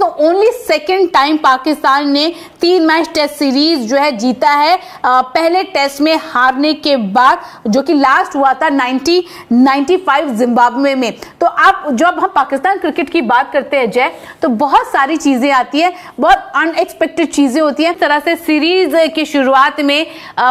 Only second time Pakistan ने 3 match test series जो है जीता है पहले टेस्ट में हारने के बाद, जो कि लास्ट हुआ था 1995 जिम्बाब्वे में। तो आप जब हम पाकिस्तान क्रिकेट की बात करते हैं जय, तो बहुत सारी चीजें आती है, बहुत अनएक्सपेक्टेड चीजें होती हैं। इस तरह से सीरीज की शुरुआत में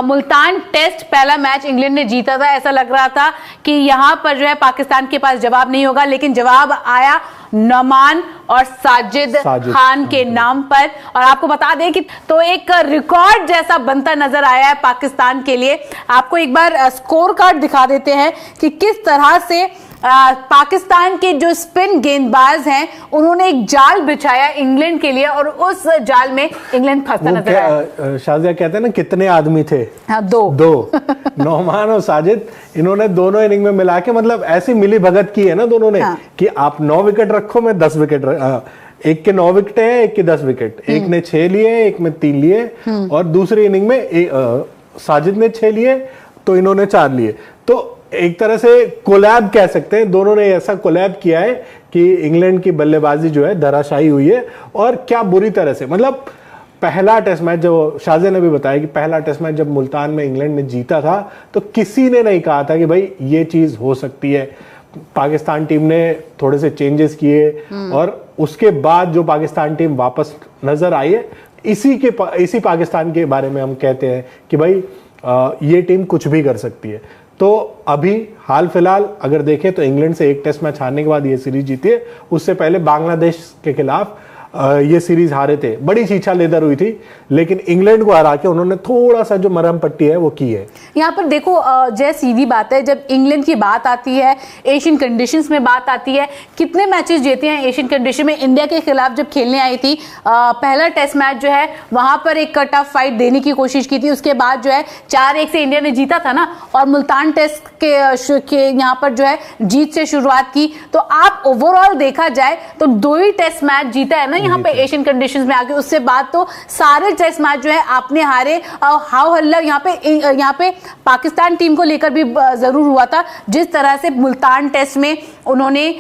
मुल्तान टेस्ट पहला मैच इंग्लैंड ने जीता था। ऐसा लग रहा था कि यहां पर जो है पाकिस्तान के पास जवाब नहीं होगा, लेकिन जवाब आया नोमान और साजिद खान के नाम पर। और आपको बता दें कि तो एक रिकॉर्ड जैसा बनता नजर आया है पाकिस्तान के लिए। आपको एक बार स्कोर कार्ड दिखा देते हैं कि किस तरह से पाकिस्तान के जो स्पिन गेंदबाज हैं उन्होंने एक जाल बिछाया इंग्लैंड के लिए, और उस जाल में इंग्लैंड फंसता नजर आया। शाजिया कहते हैं ना कितने आदमी थे? हाँ, दो नोमान और साजिद, इन्होंने दोनों इनिंग में मिला के मतलब ऐसी मिली भगत की है ना दोनों ने। हाँ। कि आप 9 विकेट रखो, मैं 10 विकेट, एक के 9 विकेट है, एक के 10 विकेट, एक ने 6 लिए, एक में 3 लिए, और दूसरी इनिंग में साजिद ने 6 लिए तो इन्होंने 4 लिए। तो एक तरह से कोलैब कह सकते हैं, दोनों ने ऐसा कोलैब किया है कि इंग्लैंड की बल्लेबाजी जो है धराशायी हुई है। और क्या बुरी तरह से, मतलब पहला टेस्ट मैच, जो शाहज़े ने भी बताया कि पहला टेस्ट मैच जब मुल्तान में इंग्लैंड ने जीता था तो किसी ने नहीं कहा था कि भाई ये चीज हो सकती है। पाकिस्तान टीम ने थोड़े से चेंजेस किए और उसके बाद जो पाकिस्तान टीम वापस नजर आई है, इसी पाकिस्तान के बारे में हम कहते हैं कि भाई ये टीम कुछ भी कर सकती है। तो अभी हाल फिलहाल अगर देखें तो इंग्लैंड से एक टेस्ट मैच हारने के बाद ये सीरीज जीती है। उससे पहले बांग्लादेश के खिलाफ ये सीरीज हारे थे, बड़ी छीछा लेदर हुई थी, लेकिन इंग्लैंड को हरा के उन्होंने थोड़ा सा जो मरहम पट्टी है वो की है। यहाँ पर देखो जय, सीधी बात है, जब इंग्लैंड की बात आती है, एशियन कंडीशंस में बात आती है, कितने मैचेस जीते हैं एशियन कंडीशन में। इंडिया के खिलाफ जब खेलने आई थी पहला टेस्ट मैच जो है वहां पर एक टफ फाइट देने की कोशिश की थी, उसके बाद जो है 4-1 से इंडिया ने जीता था ना, और मुल्तान टेस्ट के यहाँ पर जो है जीत से शुरुआत की। तो आप ओवरऑल देखा जाए तो 2 ही टेस्ट मैच जीता है ना यहाँ पे एशियन कंडीशंस में आके, उससे बाद तो सारे टेस्ट मैच जो है आपने हारे। हाउ हल्ला यहाँ पे पाकिस्तान टीम को लेकर भी जरूर हुआ था, जिस तरह से मुल्तान टेस्ट में उन्होंने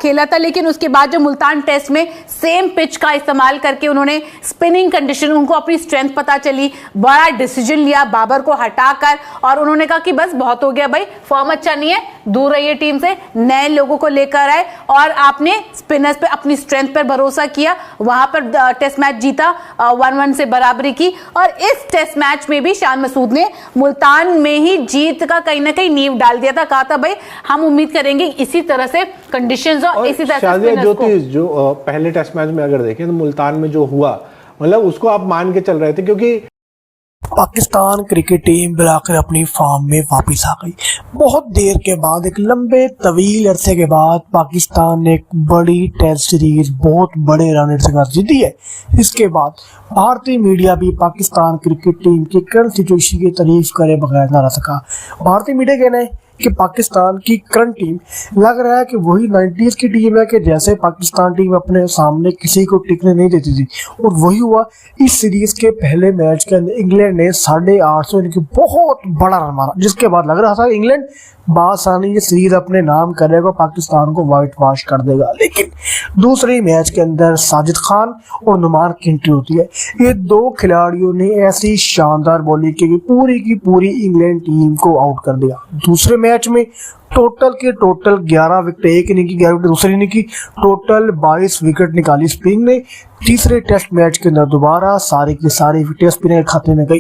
खेला था। लेकिन उसके बाद जो मुल्तान टेस्ट में सेम पिच का इस्तेमाल करके उन्होंने स्पिनिंग कंडीशन, उनको अपनी स्ट्रेंथ पता चली, बड़ा डिसीजन लिया बाबर को हटाकर, और उन्होंने कहा कि बस बहुत हो गया भाई, फॉर्म अच्छा नहीं है, दूर रहिए टीम से, नए लोगों को लेकर आए, और आपने स्पिनर्स पे अपनी स्ट्रेंथ पर भरोसा किया, वहां पर टेस्ट मैच जीता, 1-1 से बराबरी की। और इस टेस्ट मैच में भी शान मसूद ने मुल्तान में ही जीत का कहीं ना कहीं नींव डाल दिया था। कहा था भाई हम उम्मीद करेंगे इसी तरह से कंडीशंस और इसी तरह से जो पहले टेस्ट मैच में अगर देखें तो मुल्तान में जो हुआ, मतलब उसको आप मान के चल रहे थे, क्योंकि पाकिस्तान क्रिकेट टीम बिलाकर अपनी फॉर्म में वापस आ गई। बहुत देर के बाद, एक लंबे तवील अरसे के बाद पाकिस्तान ने एक बड़ी टेस्ट सीरीज बहुत बड़े रन से जीती है। इसके बाद भारतीय मीडिया भी पाकिस्तान क्रिकेट टीम की करंट सिचुएशन की तारीफ करे बगैर न रह सका। भारतीय मीडिया कहना है कि पाकिस्तान की करंट टीम लग रहा है कि वही 90s की टीम है, कि जैसे पाकिस्तान टीम अपने सामने किसी को टिकने नहीं देती थी, और वही हुआ इस सीरीज के पहले मैच के अंदर। इंग्लैंड ने 850 इनकी बहुत बड़ा रन मारा, जिसके बाद लग रहा था इंग्लैंड बासानी ये सीरीज अपने नाम करेगा, पाकिस्तान को व्हाइट वॉश कर देगा। लेकिन दूसरे मैच के अंदर साजिद खान और नुमान की एंट्री होती है। ये 2 खिलाड़ियों ने ऐसी शानदार बॉलिंग की पूरी इंग्लैंड टीम को आउट कर दिया। दूसरे मैच में टोटल 11 विकेट, एक इनिंग की 11 विकेट, दूसरी इनिंग की टोटल 22 विकेट निकाली स्पिन ने। तीसरे टेस्ट मैच के अंदर दोबारा सारी की सारी विकेट स्पिनर के खाते में गई।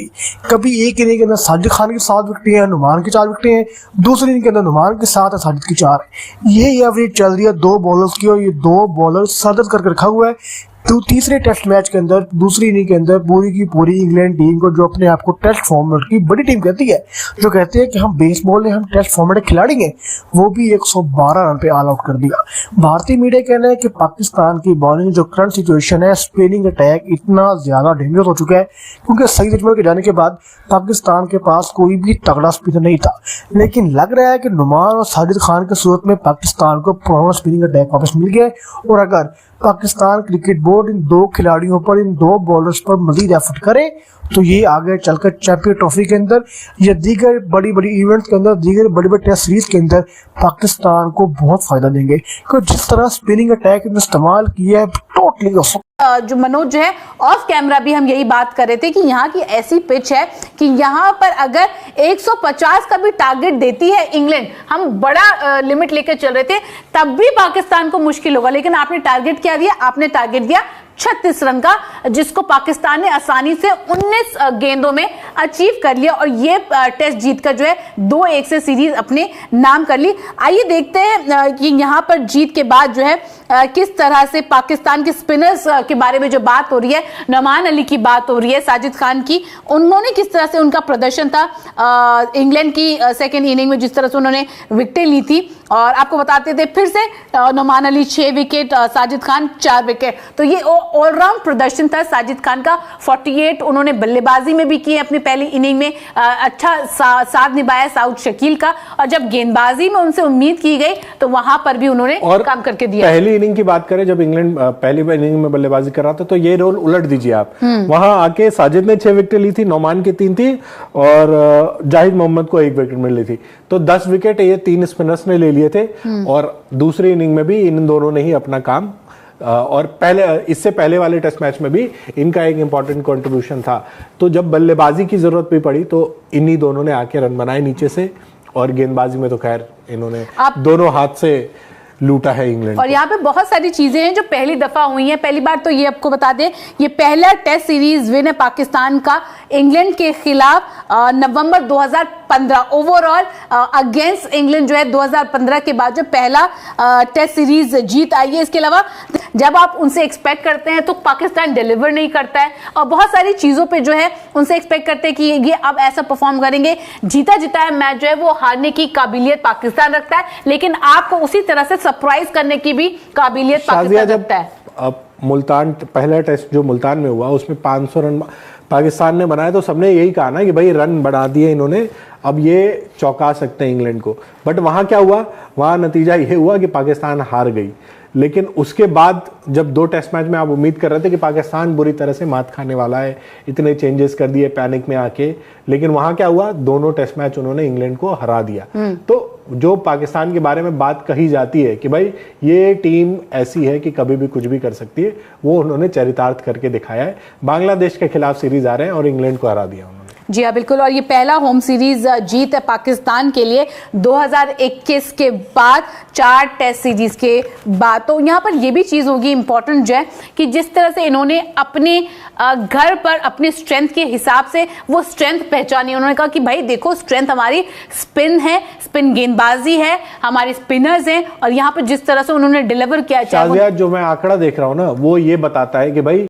कभी एक इनिंग के अंदर साजिद खान की 7 विकेटें हैं, नुमान की 4 विकेटें हैं, दूसरी इनिंग के अंदर नुमान की 7 है, साजिद की 4 है। ये एवरेज चल रही है 2 बॉलर्स की, और ये 2 बॉलर सरदर्द करके रखा हुआ है। तो तीसरे टेस्ट मैच के अंदर दूसरी इनिंग के अंदर पूरी की पूरी इंग्लैंड टीम को, जो अपने आप को टेस्ट फॉर्मेट की बड़ी टीम कहती है, जो कहते हैं कि हम बेसबॉल में हम टेस्ट फॉर्मेट खिलाड़ी हैं, वो भी 112 रन पे ऑल आउट कर दिया। भारतीय मीडिया कहना है कि पाकिस्तान की बॉलिंग जो करंट सिचुएशन है, स्पिनिंग अटैक इतना ज्यादा डेंजरस हो चुका है, क्योंकि सही जजमेंट के जाने के बाद पाकिस्तान के पास कोई भी तगड़ा स्पिनर नहीं था। लेकिन लग रहा है कि नुमान और साजिद खान की सूरत में पाकिस्तान को पुराना स्पिनिंग अटैक वापस मिल गया है। और अगर पाकिस्तान क्रिकेट बोर्ड इन 2 खिलाड़ियों पर, इन 2 बॉलर्स पर मजीद एफर्ट करे तो ये आगे चलकर चैंपियन ट्रॉफी के अंदर या दीगर बड़ी बड़ी इवेंट्स के अंदर, दीगर बड़ी बड़ी टेस्ट सीरीज के अंदर पाकिस्तान को बहुत फायदा देंगे, क्योंकि जिस तरह स्पिनिंग अटैक इस्तेमाल किया है टोटली। जो मनोज जो है ऑफ कैमरा भी हम यही बात कर रहे थे कि यहाँ की ऐसी पिच है कि यहाँ पर अगर 150 का भी टारगेट देती है इंग्लैंड, हम बड़ा लिमिट लेकर चल रहे थे, तब भी पाकिस्तान को मुश्किल होगा। लेकिन आपने टारगेट क्या दिया? आपने टारगेट दिया 36 रन का, जिसको पाकिस्तान ने आसानी से 19 गेंदों में अचीव कर लिया और ये टेस्ट जीतकर जो है 2-1 से सीरीज अपने नाम कर ली। आइए देखते हैं कि यहाँ पर जीत के बाद जो है किस तरह से पाकिस्तान के स्पिनर्स के बारे में जो बात हो रही है, नोमान अली की बात हो रही है, साजिद खान की, उन्होंने किस तरह से उनका प्रदर्शन था इंग्लैंड की सेकेंड इनिंग में, जिस तरह से उन्होंने विकेटें ली थी। और आपको बताते थे फिर से नोमान अली 6 विकेट, साजिद खान 4 विकेट, तो ये ऑलराउंड प्रदर्शन था साजिद खान का। 48 उन्होंने बल्लेबाजी में भी किए अपनी पहली इनिंग में, अच्छा साथ निभाया साउथ शकील का, और जब गेंदबाजी में उनसे उम्मीद की गई तो वहां पर भी उन्होंने काम करके दिया। पहली इनिंग की बात करें, जब इंग्लैंड पहली इनिंग में बल्लेबाजी कर रहा था, तो ये रोल उलट दीजिए आप। वहां आके साजिद ने 6 विकेट ली थी, नोमान की 3 थी और जाहिद मोहम्मद को 1 विकेट मिली थी, तो 10 विकेट ये 3 स्पिनर्स ने ले लिए थे। और दूसरी इनिंग में भी इन दोनों ने ही अपना काम, और पहले इससे पहले वाले टेस्ट मैच में भी इनका एक इंपॉर्टेंट कंट्रीब्यूशन था। तो जब बल्लेबाजी की जरूरत भी पड़ी तो इन्हीं दोनों ने आके रन बनाए नीचे से, और गेंदबाजी में तो खैर इन्होंने दोनों हाथ से लूटा है इंग्लैंड। और यहाँ पे बहुत सारी चीजें हैं जो पहली दफा हुई हैं। पहली बार तो ये आपको बता दें, ये पहला टेस्ट सीरीज विन है पाकिस्तान का इंग्लैंड के खिलाफ नवंबर 2015 ओवरऑल अगेंस्ट इंग्लैंड जो है 2015 के बाद जो पहला टेस्ट सीरीज जीत आई है। इसके अलावा जब आप उनसे एक्सपेक्ट करते हैं तो पाकिस्तान डिलीवर नहीं करता है, और बहुत सारी चीजों पे जो है उनसे एक्सपेक्ट करते हैं कि ये अब ऐसा परफॉर्म करेंगे। जीता जिताया मैच जो है वो हारने की काबिलियत पाकिस्तान रखता है, लेकिन आपको उसी तरह से सरप्राइज करने की भी काबिलियत पाकिस्तान रखता है। अब मुल्तान पहला टेस्ट जो मुल्तान में हुआ उसमें 500 रन पाकिस्तान ने बनाए, तो सबने यही कहा ना कि भाई रन बढ़ा दिए इन्होंने, अब ये चौंका सकते हैं इंग्लैंड को। बट वहां क्या हुआ? वहां नतीजा ये हुआ कि पाकिस्तान हार गई। लेकिन उसके बाद जब 2 टेस्ट मैच में आप उम्मीद कर रहे थे कि पाकिस्तान बुरी तरह से मात खाने वाला है, इतने चेंजेस कर दिए पैनिक में आके, लेकिन वहां क्या हुआ? दोनों टेस्ट मैच उन्होंने इंग्लैंड को हरा दिया। तो जो पाकिस्तान के बारे में बात कही जाती है कि भाई ये टीम ऐसी है कि कभी भी कुछ भी कर सकती है, वो उन्होंने चरितार्थ करके दिखाया है। बांग्लादेश के खिलाफ सीरीज आ रहे हैं और इंग्लैंड को हरा दिया उन्होंने। जी हाँ, बिल्कुल। और ये पहला होम सीरीज जीत है पाकिस्तान के लिए 2021 के बाद, 4 टेस्ट सीरीज के बाद। तो यहाँ पर ये भी चीज होगी इंपॉर्टेंट जो है कि जिस तरह से इन्होंने अपने घर पर अपने स्ट्रेंथ के हिसाब से वो स्ट्रेंथ पहचानी। उन्होंने कहा कि भाई देखो, स्ट्रेंथ हमारी स्पिन है, स्पिन गेंदबाजी है, हमारे स्पिनर्स हैं, और यहाँ पर जिस तरह से उन्होंने डिलीवर किया। जो मैं आंकड़ा देख रहा हूँ ना, वो ये बताता है कि भाई